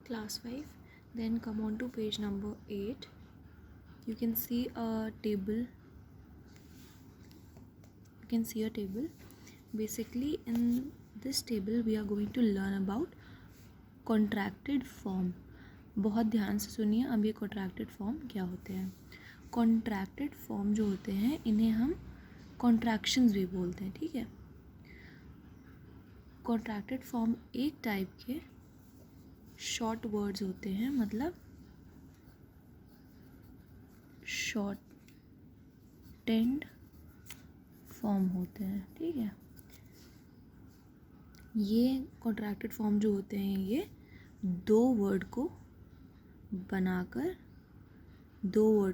class 5. Then come on to page number 8. You can see a table. Basically in this table we are going to learn about contracted form. बहुत ध्यान से सुनिए, अब ये contracted form क्या होते हैं. कॉन्ट्रैक्टेड फॉर्म जो होते हैं इन्हें हम कॉन्ट्रैक्शंस भी बोलते हैं. ठीक है, कॉन्ट्रैक्टेड फॉर्म एक टाइप के शॉर्ट वर्ड्स होते हैं, मतलब शॉर्टेंड फॉर्म होते हैं. ठीक है, ये कॉन्ट्रैक्टेड फॉर्म जो होते हैं ये दो वर्ड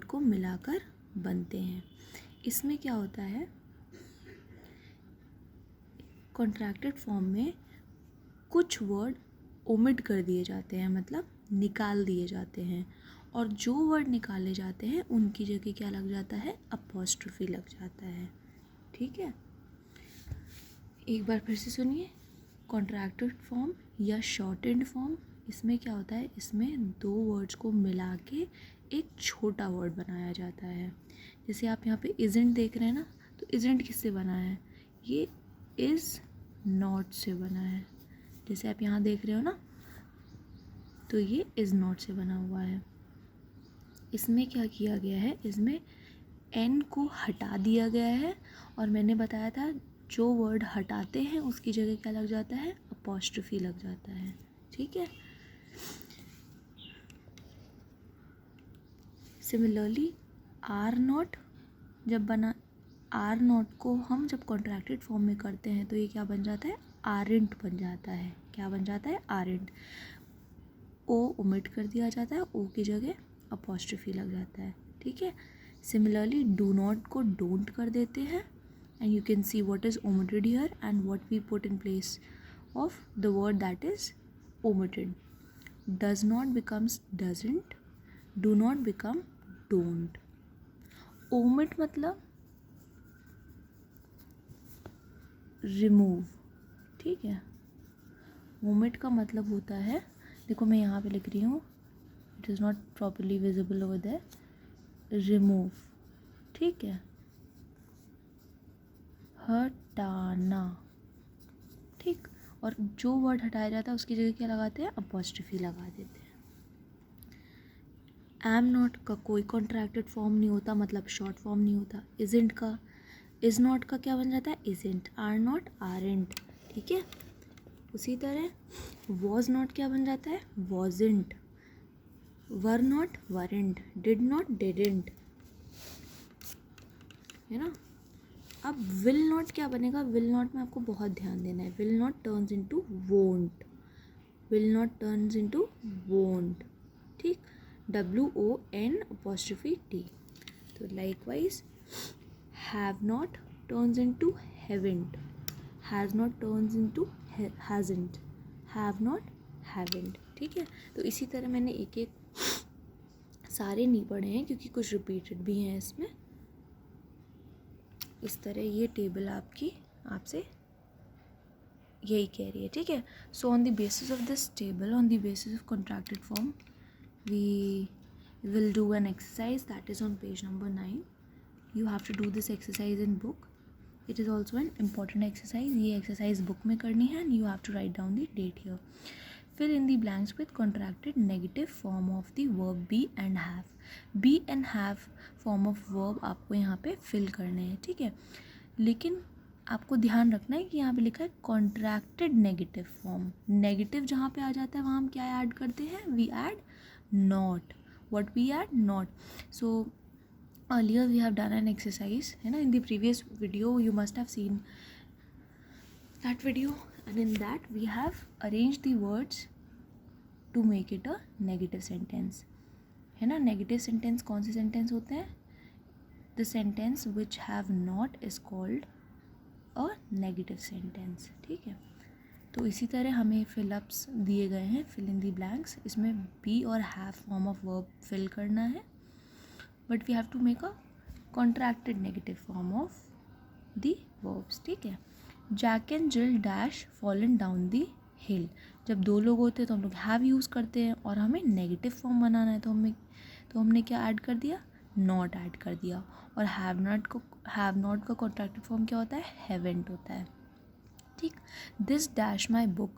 को मिलाकर बनते हैं. इसमें क्या होता है, कॉन्ट्रैक्टेड फॉर्म में कुछ वर्ड ओमिट कर दिए जाते हैं, मतलब निकाल दिए जाते हैं, और जो वर्ड निकाले जाते हैं उनकी जगह क्या लग जाता है, अपॉस्ट्रोफी लग जाता है. ठीक है, एक बार फिर से सुनिए. कॉन्ट्रैक्टेड फॉर्म या शॉर्टेंड फॉर्म, इसमें क्या होता है, इसमें दो वर्ड्स को मिला के एक छोटा वर्ड बनाया जाता है. जैसे आप यहाँ पे इजेंट देख रहे हैं ना, तो इजेंट किससे बना है, ये इज़ नॉट से बना है. जैसे आप यहाँ देख रहे हो ना, तो ये इज़ नॉट से बना हुआ है. इसमें क्या किया गया है, इसमें एन को हटा दिया गया है, और मैंने बताया था जो वर्ड हटाते हैं उसकी जगह क्या लग जाता है, अपॉस्ट्रोफी लग जाता है. ठीक है, सिमिलरली आर नॉट जब बना, आर नॉट को हम जब कॉन्ट्रैक्टेड फॉर्म में करते हैं तो ये क्या बन जाता है, आरेंट बन जाता है. क्या बन जाता है, आरेंट. ओ ओमिट कर दिया जाता है, ओ की जगह अपॉस्ट्रोफी लग जाता है. ठीक है, सिमिलरली डू नॉट को डोंट कर देते हैं, and you can see what is omitted here and what we put in place of the word that is omitted. Does not becomes doesn't, do not become don't. omit मतलब remove. ठीक है, omit का मतलब होता है, देखो मैं यहाँ पे लिख रही हूँ, it is not properly visible over there, remove. ठीक है, हटाना. ठीक, और जो वर्ड हटाया जाता है उसकी जगह क्या लगाते हैं, अपॉस्ट्रोफी लगा देते हैं. एम नॉट का कोई कॉन्ट्रैक्टेड फॉर्म नहीं होता, मतलब शॉर्ट फॉर्म नहीं होता. इजेंट का, इज नॉट का क्या बन जाता है, इजेंट. Are not, aren't. ठीक है, उसी तरह वॉज नॉट क्या बन जाता है, wasn't. Were not, warrant. Did not, didn't. है ना. अब विल नॉट क्या बनेगा, विल नॉट में आपको बहुत ध्यान देना है. Will not turns into won't. Will not turns into won't. ठीक, WON अपॉस्ट्रोफी T. तो likewise have not turns into haven't. Has not turns into hasn't. Have not, haven't. ठीक है, तो इसी तरह मैंने एक एक सारे नहीं पढ़े हैं क्योंकि कुछ रिपीटेड भी हैं इसमें. इस तरह ये टेबल आपसे यही कह रही है. ठीक है, so on the basis of this table, on the basis of contracted form, we will do an exercise that is on page number 9. You have to do this exercise in book. It is also an important exercise. ये exercise book में करनी है and you have to write down the date here. Fill in the blanks with contracted negative form of the verb be and have. Be and have form of verb आपको यहाँ पे fill करने हैं. ठीक है, लेकिन आपको ध्यान रखना है कि यहाँ पे लिखा है contracted negative form. Negative जहाँ पे आ जाता है वहाँ हम क्या ऐड करते हैं, we add not. What we add, not. So earlier we have done an exercise, है ना. In the previous video you must have seen that video, and in that we have arranged the words to make it a negative sentence. है ना, negative sentence कौन से sentence होते हैं, the sentence which have not is called a negative sentence. ठीक है, तो इसी तरह हमें fill-ups दिए गए हैं, fill in the blanks. इसमें be और have form of verb fill करना है, but we have to make a contracted negative form of the verbs. ठीक है, Jack and Jill dash fallen down the हिल। जब दो लोग होते हैं तो हम लोग हैव यूज़ करते हैं, और हमें नेगेटिव फॉर्म बनाना है तो हमने क्या ऐड कर दिया, नॉट ऐड कर दिया। और हैव नॉट का कॉन्ट्रैक्टेड फॉर्म क्या होता है, हैवेंट होता है। ठीक, this dash my book,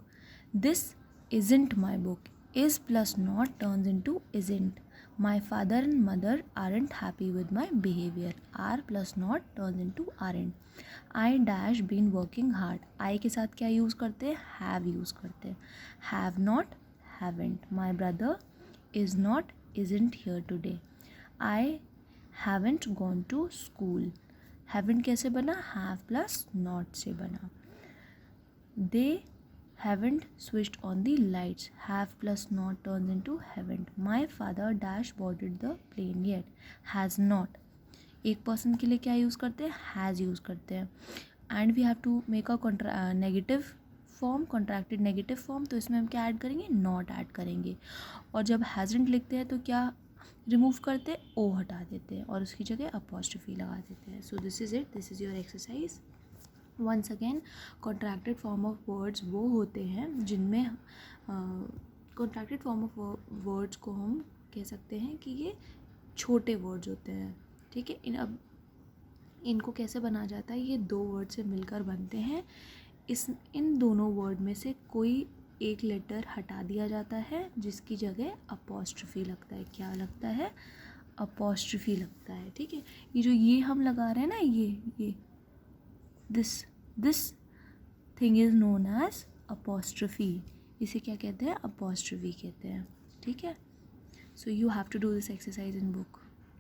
this isn't my book, is plus not turns into isn't. My father and mother aren't happy with my behaviour, are plus not turns into aren't. I dash been working hard, I के साथ क्या use करते हैं, have use करते हैं। Have not, haven't. My brother is not, isn't here today. I haven't gone to school, haven't कैसे बना, have plus not से बना। They haven't switched on the lights, have plus not turns into haven't. My father dash boarded the plane yet, has not। एक person के लिए क्या use करते हैं, हैज़ यूज़ करते हैं। And we have to make a negative form, contracted negative form, तो इसमें हम क्या ऐड करेंगे, नॉट ऐड करेंगे। और जब हैजंट लिखते हैं तो क्या रिमूव करते हैं, ओ हटा देते हैं और उसकी जगह अपॉस्ट्रोफी लगा देते हैं। So this is it, this is your exercise. Once again, contracted form of words वो होते हैं जिनमें कॉन्ट्रैक्टेड फॉर्म ऑफ वर्ड्स को हम कह सकते हैं कि ये छोटे वर्ड्स होते हैं। ठीक है, अब इनको कैसे बना जाता है, ये दो वर्ड से मिलकर बनते हैं। इन दोनों वर्ड में से कोई एक लेटर हटा दिया जाता है जिसकी जगह अपॉस्ट्रोफी लगता है। क्या लगता है, अपॉस्ट्रोफी लगता है। ठीक है, ये हम लगा रहे हैं ना, ये this thing is known as apostrophe. इसे क्या कहते हैं, अपॉस्ट्रोफी कहते हैं। ठीक है, so you have to do this exercise in book.